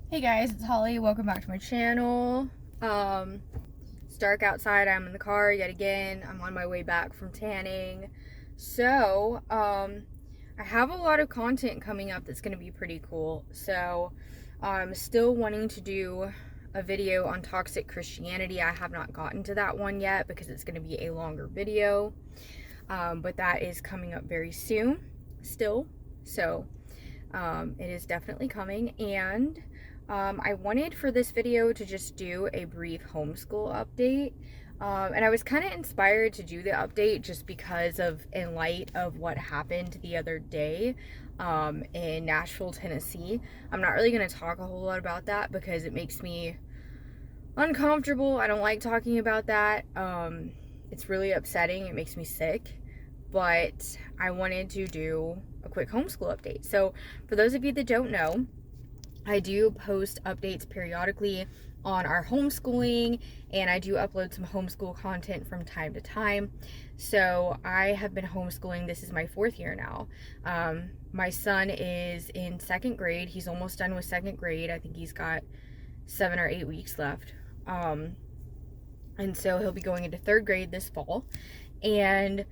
Hey guys, it's Holly. Welcome back to my channel. It's dark outside. I'm in the car yet again. I'm on my way back from tanning. So, I have a lot of content coming up that's going to be pretty cool. So, I'm still wanting to do a video on toxic Christianity. I have not gotten to that one yet because it's going to be a longer video. But that is coming up very soon still. So, it is definitely coming. And I wanted for this video to just do a brief homeschool update. And I was kind of inspired to do the update just because in light of what happened the other day in Nashville, Tennessee. I'm not really going to talk a whole lot about that because it makes me uncomfortable. I don't like talking about that. It's really upsetting. It makes me sick. But I wanted to do a quick homeschool update. So for those of you that don't know, I do post updates periodically on our homeschooling, and I do upload some homeschool content from time to time. So I have been homeschooling. This is my 4th year now. My son is in 2nd grade. He's almost done with 2nd grade. I think he's got 7 or 8 weeks left. And so he'll be going into 3rd grade this fall. And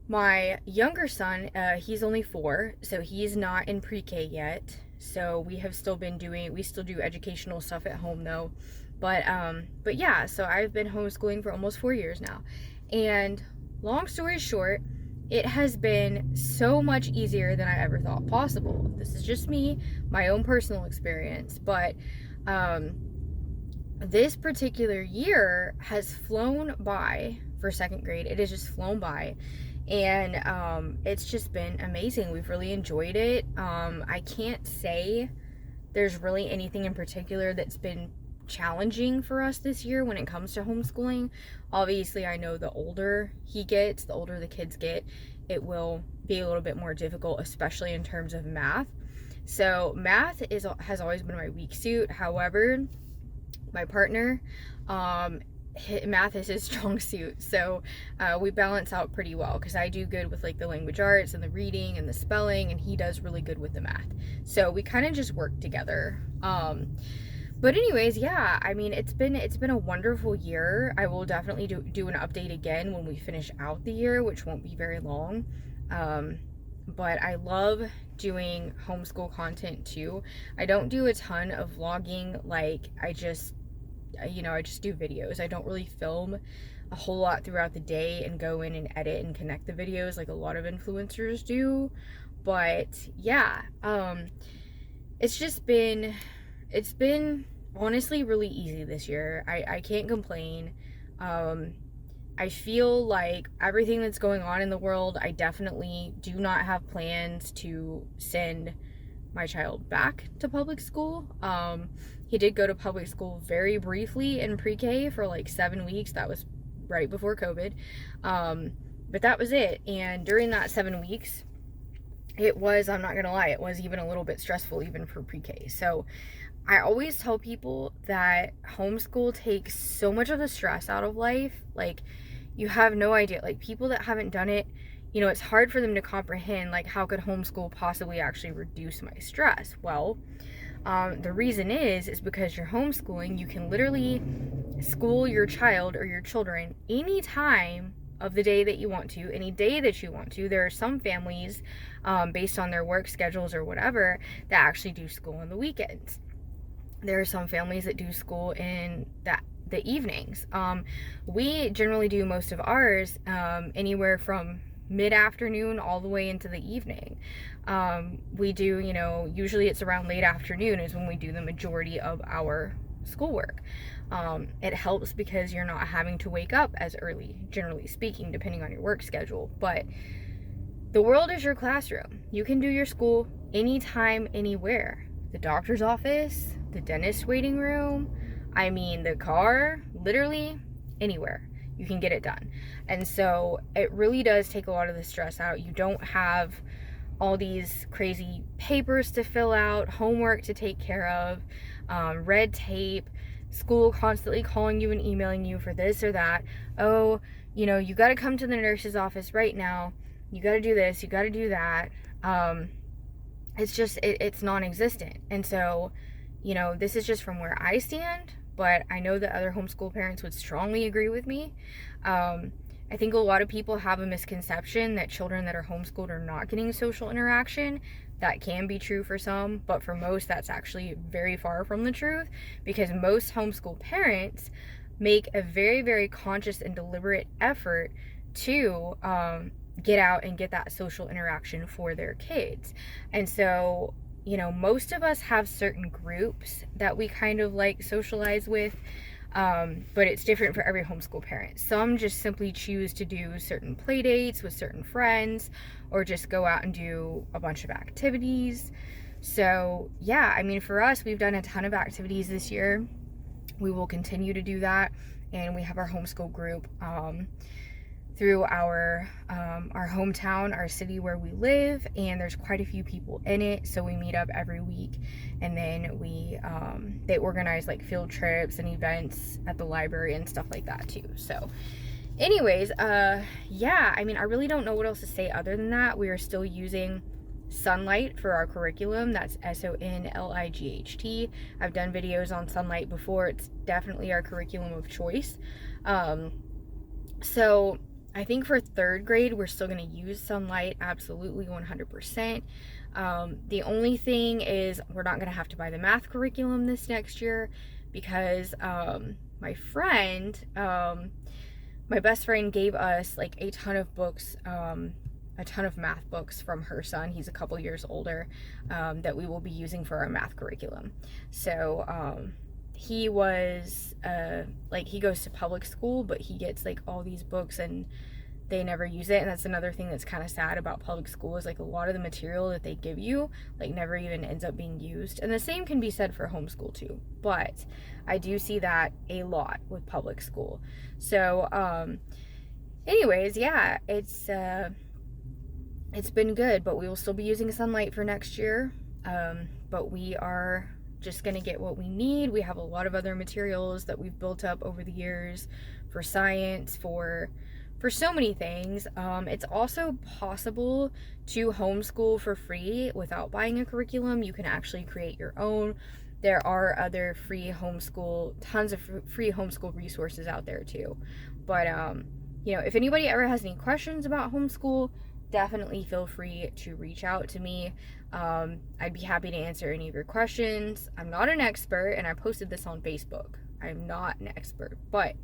my younger son, he's only 4, so he's not in pre-K yet. So we still do educational stuff at home though. But yeah, so I've been homeschooling for almost 4 years now. And long story short, it has been so much easier than I ever thought possible. This is just me, my own personal experience. But this particular year has flown by for 2nd grade. It has just flown by. And it's just been amazing. We've really enjoyed it. I can't say there's really anything in particular that's been challenging for us this year when it comes to homeschooling. Obviously, I know the older the kids get, it will be a little bit more difficult, especially in terms of math. So math has always been my weak suit. However, my partner, math is his strong suit, so we balance out pretty well because I do good with like the language arts and the reading and the spelling, and he does really good with the math. So we kind of just work together. But anyways, yeah, I mean, it's been a wonderful year. I will definitely do an update again when we finish out the year, which won't be very long. But I love doing homeschool content too. I don't do a ton of vlogging. Like I just do videos. I don't really film a whole lot throughout the day and go in and edit and connect the videos like a lot of influencers do. But yeah, it's been honestly really easy this year. I can't complain. I feel like everything that's going on in the world, I definitely do not have plans to send my child back to public school. He did go to public school very briefly in pre-K for like 7 weeks. That was right before COVID. But that was it. And during that 7 weeks, I'm not gonna lie, it was even a little bit stressful even for pre-K. So I always tell people that homeschool takes so much of the stress out of life. Like, you have no idea. Like, people that haven't done it, it's hard for them to comprehend, like, how could homeschool possibly actually reduce my stress? Well, the reason is because you're homeschooling. You can literally school your child or your children any time of the day that you want to, any day that you want to. There are some families, based on their work schedules or whatever, that actually do school on the weekends. There are some families that do school in the evenings. We generally do most of ours anywhere from mid-afternoon all the way into the evening. We do, usually it's around late afternoon is when we do the majority of our schoolwork. It helps because you're not having to wake up as early, generally speaking, depending on your work schedule. But the world is your classroom. You can do your school anytime, anywhere. The doctor's office, the dentist waiting room, the car, literally anywhere you can get it done. And so it really does take a lot of the stress out. You don't have all these crazy papers to fill out, homework to take care of, red tape, school constantly calling you and emailing you for this or that. Oh, you got to come to the nurse's office right now. You got to do this, you got to do that. It's non-existent. And so you know, this is just from where I stand, but I know that other homeschool parents would strongly agree with me. I think a lot of people have a misconception that children that are homeschooled are not getting social interaction. That can be true for some, but for most, that's actually very far from the truth, because most homeschool parents make a very, very conscious and deliberate effort to get out and get that social interaction for their kids. And so, you know, most of us have certain groups that we kind of like socialize with, but it's different for every homeschool parent. Some just simply choose to do certain play dates with certain friends, or just go out and do a bunch of activities. So yeah, I mean, for us, we've done a ton of activities this year. We will continue to do that, and we have our homeschool group through our hometown, our city where we live, and there's quite a few people in it. So we meet up every week, and then they organize like field trips and events at the library and stuff like that too. So anyways, yeah, I mean, I really don't know what else to say other than that. We are still using Sonlight for our curriculum. That's Sonlight. I've done videos on Sonlight before. It's definitely our curriculum of choice. So I think for 3rd grade, we're still going to use Sonlight, absolutely 100%. The only thing is we're not going to have to buy the math curriculum this next year, because my best friend gave us like a ton of books, a ton of math books from her son. He's a couple years older, that we will be using for our math curriculum. So he was like, he goes to public school, but he gets like all these books and they never use it. And that's another thing that's kind of sad about public school, is like a lot of the material that they give you like never even ends up being used. And the same can be said for homeschool too, but I do see that a lot with public school. So anyways, yeah, it's been good, but we will still be using Sonlight for next year. But we are just gonna get what we need. We have a lot of other materials that we've built up over the years for science, for so many things. It's also possible to homeschool for free without buying a curriculum. You can actually create your own. There are other tons of free homeschool resources out there too. But you know, if anybody ever has any questions about homeschool, definitely feel free to reach out to me. I'd be happy to answer any of your questions. I'm not an expert, and I posted this on Facebook. I'm not an expert, but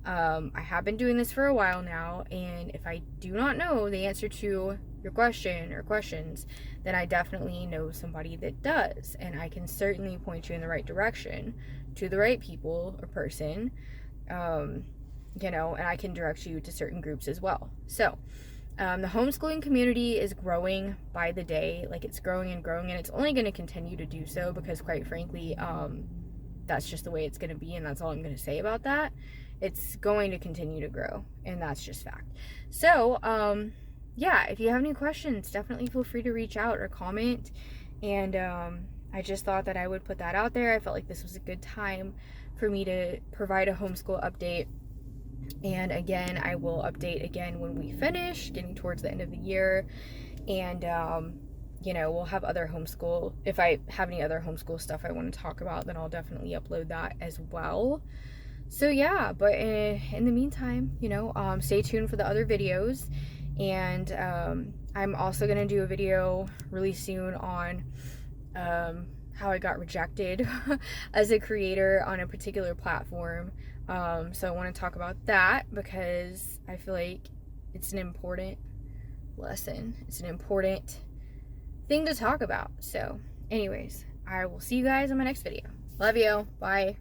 I have been doing this for a while now, and if I do not know the answer to your question or questions, then I definitely know somebody that does, and I can certainly point you in the right direction to the right people or person, you know, and I can direct you to certain groups as well. So the homeschooling community is growing by the day. Like, it's growing and growing, and it's only going to continue to do so, because quite frankly, that's just the way it's going to be, and that's all I'm going to say about that. It's going to continue to grow, and that's just fact. So yeah, if you have any questions, definitely feel free to reach out or comment. And I just thought that I would put that out there. I felt like this was a good time for me to provide a homeschool update. And again, I will update again when we finish, getting towards the end of the year. And you know, we'll have other homeschool, if I have any other homeschool stuff I want to talk about, then I'll definitely upload that as well. So yeah, but in the meantime, you know, stay tuned for the other videos. And I'm also going to do a video really soon on how I got rejected as a creator on a particular platform. So I want to talk about that, because I feel like it's an important lesson. It's an important thing to talk about. So anyways, I will see you guys in my next video. Love you. Bye.